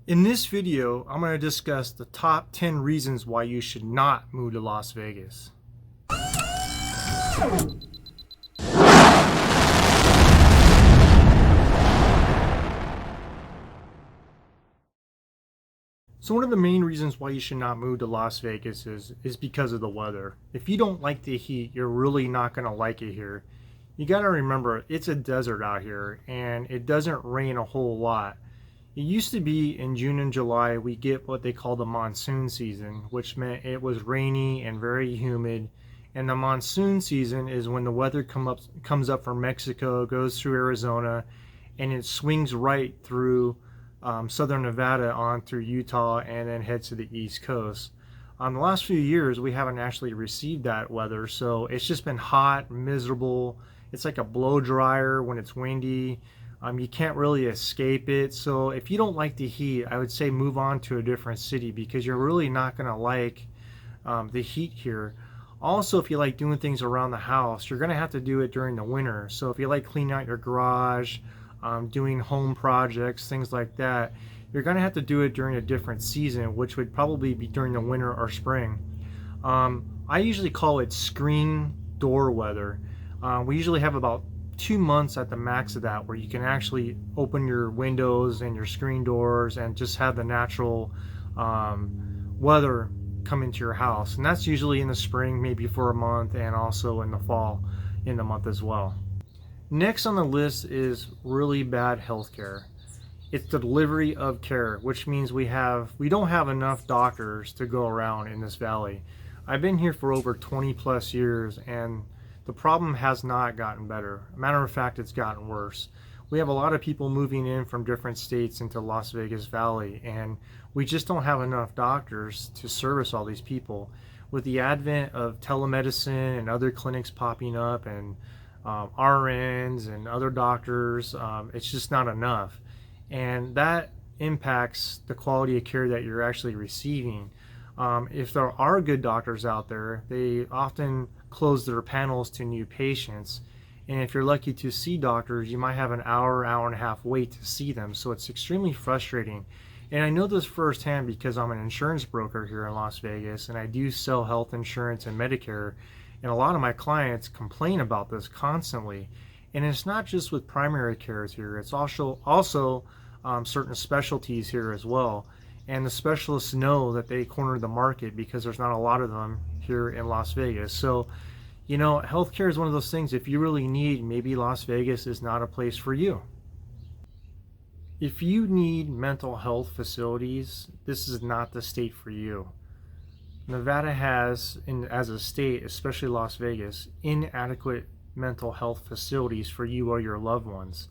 In this video, I'm going to discuss the top 10 reasons why you should not move to Las Vegas. So one of the main reasons why you should not move to Las Vegas is because of the weather. If you don't like the heat, you're really not going to like it here. You got to remember, it's a desert out here and it doesn't rain a whole lot. It used to be in June and July we get what they call the monsoon season, which meant it was rainy and very humid. And the monsoon season is when the weather comes up from Mexico, goes through Arizona, and it swings right through southern Nevada on through Utah and then heads to the East Coast. The last few years we haven't actually received that weather, so it's just been hot, miserable. It's like a blow dryer when it's windy. You can't really escape it. So if you don't like the heat, I would say move on to a different city because you're really not going to like the heat here. Also, if you like doing things around the house, you're going to have to do it during the winter. So if you like cleaning out your garage, doing home projects, things like that, you're going to have to do it during a different season, which would probably be during the winter or spring. I usually call it screen door weather. We usually have about 2 months at the max of that where you can actually open your windows and your screen doors and just have the natural weather come into your house. And that's usually in the spring, maybe for a month, and also in the fall in the month as well. Next on the list is really bad healthcare. It's the delivery of care, which means we don't have enough doctors to go around in this valley. I've been here for over 20 plus years and the problem has not gotten better. Matter of fact, it's gotten worse. We have a lot of people moving in from different states into Las Vegas Valley, and we just don't have enough doctors to service all these people. With the advent of telemedicine and other clinics popping up and RNs and other doctors, it's just not enough. And that impacts the quality of care that you're actually receiving. If there are good doctors out there, they often close their panels to new patients. And if you're lucky to see doctors, you might have an hour and a half wait to see them. So it's extremely frustrating. And I know this firsthand because I'm an insurance broker here in Las Vegas and I do sell health insurance and Medicare. And a lot of my clients complain about this constantly. And it's not just with primary cares here, it's also certain specialties here as well. And the specialists know that they corner the market because there's not a lot of them here in Las Vegas. So, you know, healthcare is one of those things, if you really need, maybe Las Vegas is not a place for you. If you need mental health facilities, this is not the state for you. Nevada has, as a state, especially Las Vegas, inadequate mental health facilities for you or your loved ones.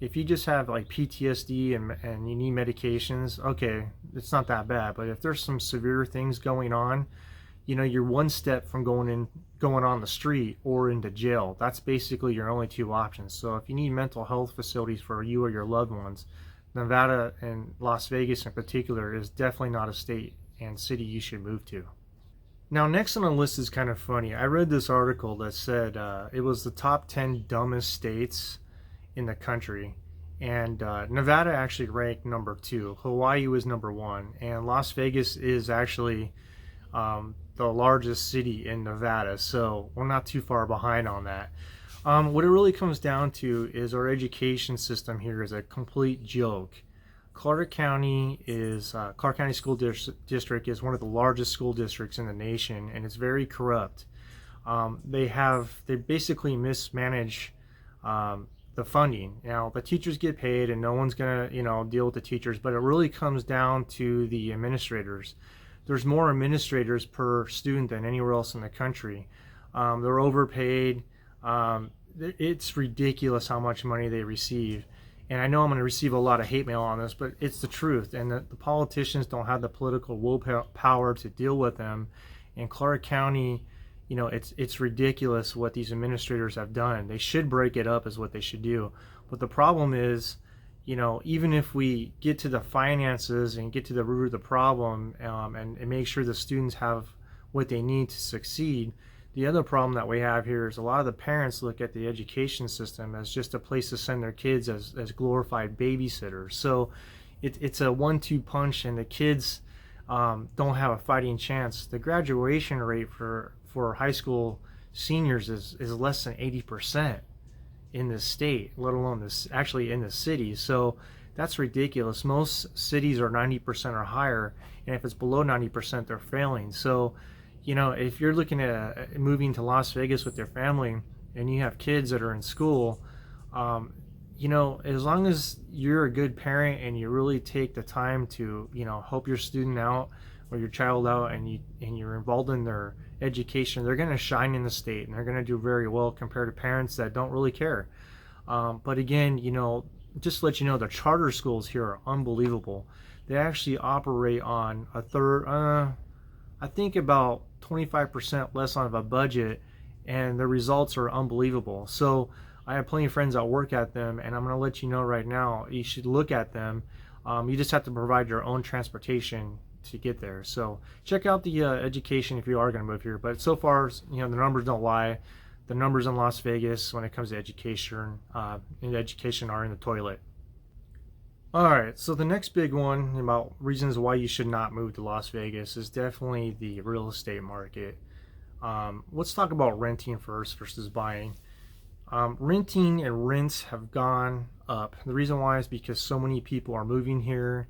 If you just have like PTSD and you need medications, okay, it's not that bad. But if there's some severe things going on, you know, you're one step from going on the street or into jail. That's basically your only two options. So if you need mental health facilities for you or your loved ones, Nevada and Las Vegas in particular is definitely not a state and city you should move to. Now, next on the list is kind of funny. I read this article that said it was the top 10 dumbest states in the country, and Nevada actually ranked number 2. Hawaii was number 1, and Las Vegas is actually the largest city in Nevada, so we're not too far behind on that. What it really comes down to is our education system here is a complete joke. Clark County School District is one of the largest school districts in the nation, and it's very corrupt. They basically mismanage the funding. Now, the teachers get paid and no one's gonna, deal with the teachers, but it really comes down to the administrators. There's more administrators per student than anywhere else in the country. They're overpaid. It's ridiculous how much money they receive. And I know I'm going to receive a lot of hate mail on this, but it's the truth. And the politicians don't have the political willpower to deal with them. And Clark County, it's ridiculous what these administrators have done. They should break it up is what they should do. But the problem is, even if we get to the finances and get to the root of the problem and make sure the students have what they need to succeed, the other problem that we have here is a lot of the parents look at the education system as just a place to send their kids as glorified babysitters. So it's a 1-2 punch, and the kids don't have a fighting chance. The graduation rate for high school seniors is less than 80% in this state, let alone this actually in the city. So that's ridiculous. Most cities are 90% or higher, and if it's below 90%, they're failing. So, if you're looking at moving to Las Vegas with your family and you have kids that are in school, as long as you're a good parent and you really take the time to, help your student out or your child out, and you're involved in their education, they're going to shine in the state and they're going to do very well compared to parents that don't really care. But again, just to let you know, the charter schools here are unbelievable. They actually operate on a third, I think about 25% less on a budget, and the results are unbelievable. So I have plenty of friends that work at them, and I'm going to let you know right now, you should look at them. You just have to provide your own transportation to get there. So check out the education if you are going to move here. But so far, the numbers don't lie. The numbers in Las Vegas when it comes to education, are in the toilet. All right, so the next big one about reasons why you should not move to Las Vegas is definitely the real estate market. Let's talk about renting first versus buying. Renting and rents have gone up. The reason why is because so many people are moving here.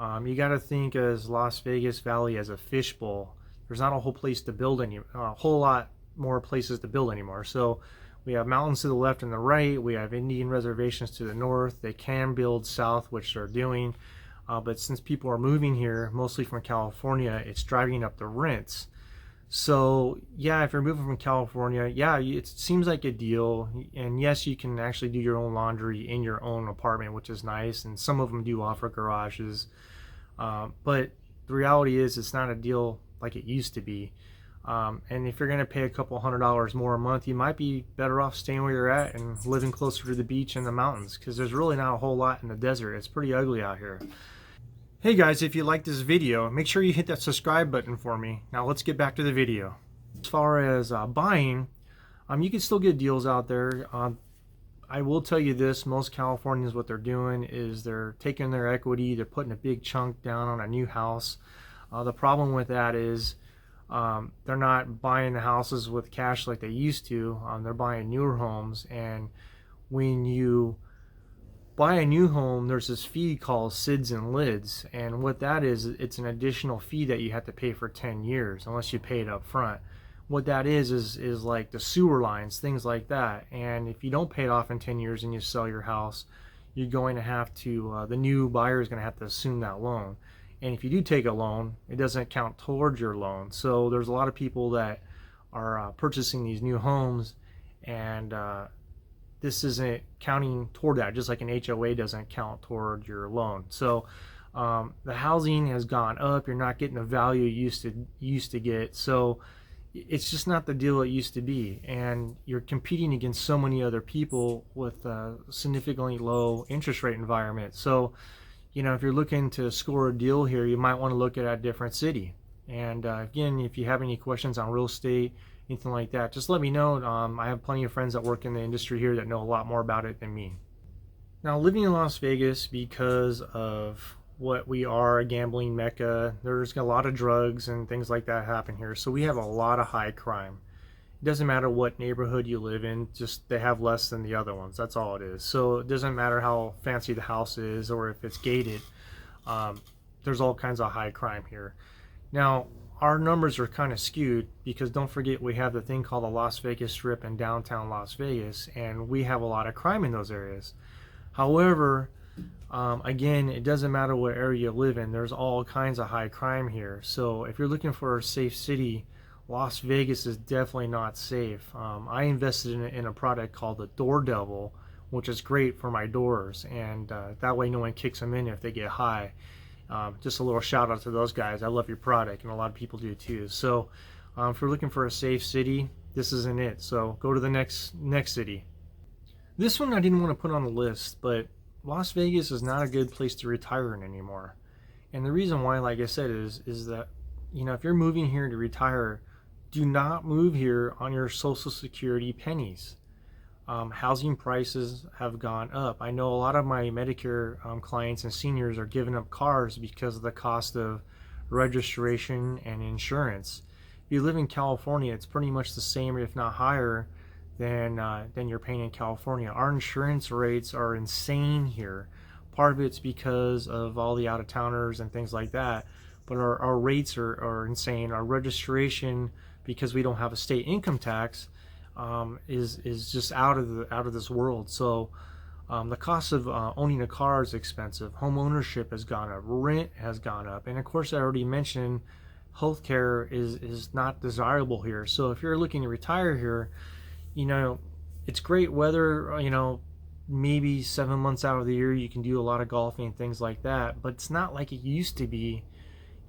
You got to think as Las Vegas Valley as a fishbowl. There's not a whole place to build a whole lot more places to build anymore. So we have mountains to the left and the right. We have Indian reservations to the north. They can build south, which they're doing. But since people are moving here, mostly from California, it's driving up the rents. So yeah, if you're moving from California, yeah, it seems like a deal. And yes, you can actually do your own laundry in your own apartment, which is nice. And some of them do offer garages. But the reality is it's not a deal like it used to be. And if you're going to pay a couple $100 more a month, you might be better off staying where you're at and living closer to the beach and the mountains, because there's really not a whole lot in the desert. It's pretty ugly out here. Hey guys, if you like this video, make sure you hit that subscribe button for me. Now let's get back to the video. As far as buying, you can still get deals out there. I will tell you this, most Californians, what they're doing is they're taking their equity, they're putting a big chunk down on a new house. The problem with that is they're not buying the houses with cash like they used to. They're buying newer homes, and when you buy a new home, there's this fee called SIDS and LIDS, and what that is, it's an additional fee that you have to pay for 10 years unless you pay it up front. What that is like the sewer lines, things like that. And if you don't pay it off in 10 years and you sell your house, you're going to have to, the new buyer is going to have to assume that loan. And if you do take a loan, it doesn't count towards your loan. So there's a lot of people that are purchasing these new homes, and this isn't counting toward that, just like an HOA doesn't count toward your loan. So the housing has gone up. You're not getting the value you used to get. So it's just not the deal it used to be. And you're competing against so many other people with a significantly low interest rate environment. So if you're looking to score a deal here, you might want to look at a different city. And again, if you have any questions on real estate, anything like that, just let me know. I have plenty of friends that work in the industry here that know a lot more about it than me. Now, living in Las Vegas, because of what we are, a gambling mecca, there's a lot of drugs and things like that happen here. So we have a lot of high crime. It doesn't matter what neighborhood you live in, just they have less than the other ones. That's all it is. So it doesn't matter how fancy the house is or if it's gated. There's all kinds of high crime here. Now, our numbers are kind of skewed because don't forget we have the thing called the Las Vegas Strip in downtown Las Vegas, and we have a lot of crime in those areas. However, again, it doesn't matter what area you live in. There's all kinds of high crime here. So if you're looking for a safe city, Las Vegas is definitely not safe. I invested in a product called the Door Devil, which is great for my doors, and that way no one kicks them in if they get high. Just a little shout out to those guys. I love your product, and a lot of people do too. So if you're looking for a safe city, this isn't it. So go to the next city. This one I didn't want to put on the list, but Las Vegas is not a good place to retire in anymore. And the reason why, like I said, is that if you're moving here to retire, do not move here on your Social Security pennies. Housing prices have gone up. I know a lot of my Medicare clients and seniors are giving up cars because of the cost of registration and insurance. If you live in California, it's pretty much the same, if not higher, than you're paying in California. Our insurance rates are insane here. Part of it's because of all the out-of-towners and things like that, but our rates are insane. Our registration, because we don't have a state income tax, is just out of this world. So the cost of owning a car is expensive. Home ownership has gone up. Rent has gone up, and of course, I already mentioned healthcare is not desirable here. So if you're looking to retire here, it's great weather. Maybe 7 months out of the year you can do a lot of golfing and things like that. But it's not like it used to be.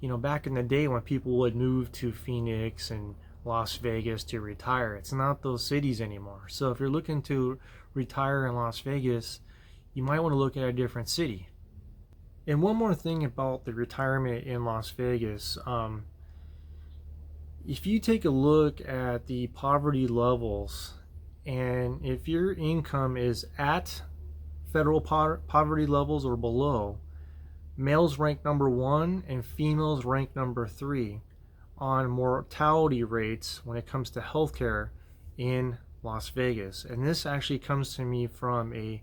Back in the day when people would move to Phoenix and Las Vegas to retire. It's not those cities anymore. So if you're looking to retire in Las Vegas, you might want to look at a different city. And one more thing about the retirement in Las Vegas, if you take a look at the poverty levels, and if your income is at federal poverty levels or below, males rank number 1 and females rank number 3 on mortality rates when it comes to healthcare in Las Vegas. And this actually comes to me from a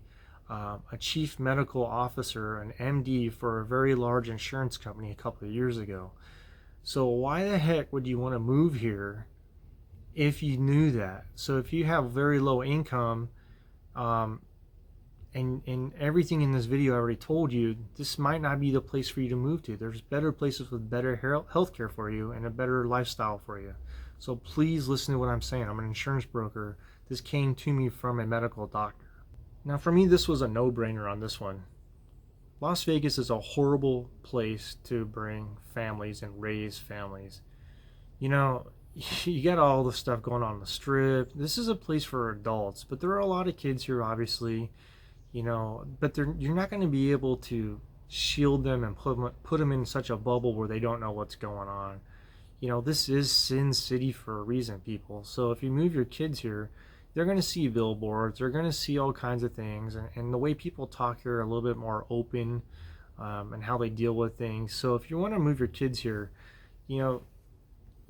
chief medical officer, an MD for a very large insurance company a couple of years ago. So why the heck would you want to move here if you knew that? So if you have very low income, and everything in this video I already told you, this might not be the place for you to move to. There's better places with better health care for you and a better lifestyle for you. So please listen to what I'm saying. I'm an insurance broker. This came to me from a medical doctor. Now for me, this was a no-brainer on this one. Las Vegas is a horrible place to bring families and raise families. You got all the stuff going on the Strip. This is a place for adults, but there are a lot of kids here, obviously. But you're not going to be able to shield them and put them in such a bubble where they don't know what's going on. This is Sin City for a reason, people. So if you move your kids here, they're going to see billboards, they're going to see all kinds of things, and the way people talk here are a little bit more open, and how they deal with things. So if you want to move your kids here, you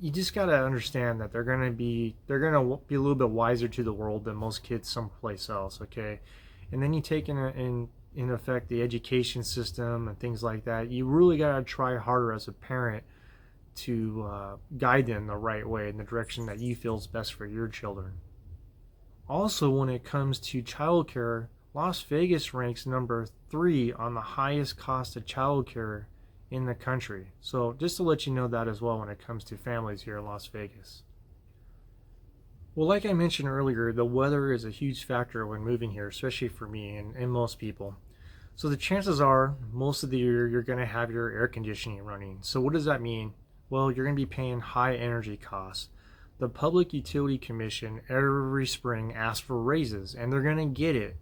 just got to understand that they're going to be a little bit wiser to the world than most kids someplace else, okay? And then you take in effect the education system and things like that. You really got to try harder as a parent to guide them the right way in the direction that you feel is best for your children. Also, when it comes to childcare, Las Vegas ranks number 3 on the highest cost of childcare in the country. So just to let you know that as well when it comes to families here in Las Vegas. Well, like I mentioned earlier, the weather is a huge factor when moving here, especially for me and most people. So the chances are most of the year you're going to have your air conditioning running. So what does that mean? Well, you're going to be paying high energy costs. The Public Utility Commission every spring asks for raises, and they're going to get it.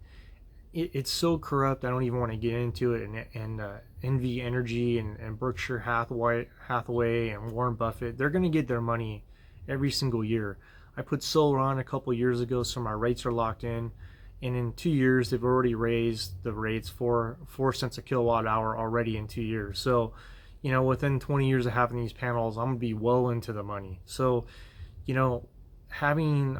It's so corrupt, I don't even want to get into it. And NV Energy and Berkshire Hathaway and Warren Buffett, they're going to get their money every single year. I put solar on a couple years ago, so my rates are locked in. And in 2 years, they've already raised the rates 4 cents a kilowatt hour already in 2 years. So, within 20 years of having these panels, I'm going to be well into the money. So, having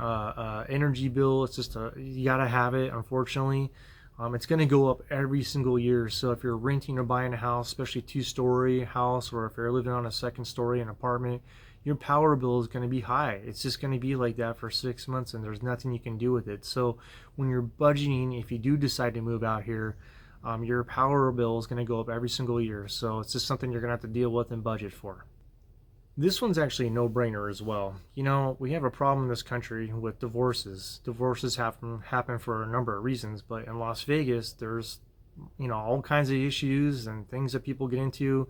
energy bill, it's just you got to have it, unfortunately. It's going to go up every single year. So if you're renting or buying a house, especially 2-story house, or if you're living on a 2nd-story an apartment, your power bill is going to be high. It's just going to be like that for 6 months, and there's nothing you can do with it. So when you're budgeting, if you do decide to move out here, your power bill is going to go up every single year. So it's just something you're going to have to deal with and budget for. This one's actually a no-brainer as well. We have a problem in this country with divorces. Divorces happen for a number of reasons, but in Las Vegas, there's all kinds of issues and things that people get into.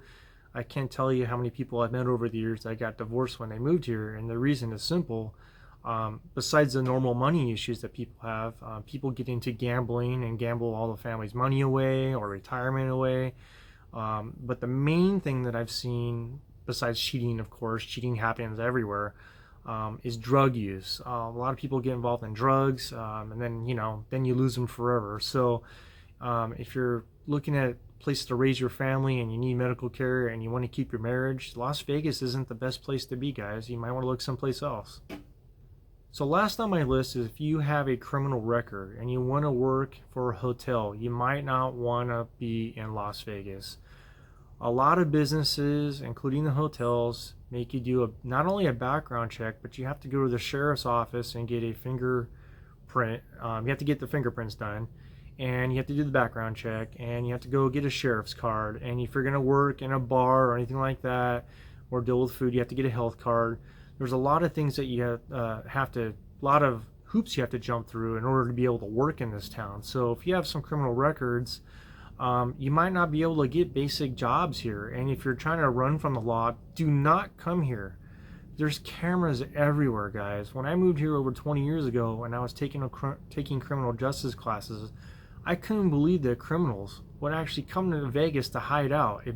I can't tell you how many people I've met over the years that got divorced when they moved here, and the reason is simple. Besides the normal money issues that people have, people get into gambling and gamble all the family's money away or retirement away. But the main thing that I've seen, besides cheating, of course, cheating happens everywhere, is drug use. A lot of people get involved in drugs, and then then you lose them forever. So if you're looking at a place to raise your family and you need medical care and you want to keep your marriage, Las Vegas isn't the best place to be, guys. You might want to look someplace else. So last on my list is if you have a criminal record and you want to work for a hotel, you might not want to be in Las Vegas. A lot of businesses, including the hotels, make you do not only a background check, but you have to go to the sheriff's office and get a fingerprint. You have to get the fingerprints done, and you have to do the background check, and you have to go get a sheriff's card. And if you're going to work in a bar or anything like that, or deal with food, you have to get a health card. There's a lot of things that you a lot of hoops you have to jump through in order to be able to work in this town. So if you have some criminal records, you might not be able to get basic jobs here. And if you're trying to run from the law, do not come here. There's cameras everywhere, guys. When I moved here over 20 years ago and I was taking criminal justice classes, I couldn't believe that criminals would actually come to Vegas to hide out.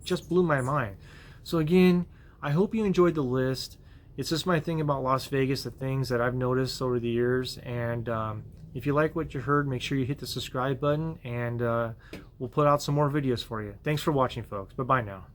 Just blew my mind. So again, I hope you enjoyed the list. It's just my thing about Las Vegas, the things that I've noticed over the years. And if you like what you heard, make sure you hit the subscribe button, and we'll put out some more videos for you. Thanks for watching, folks. Bye-bye now.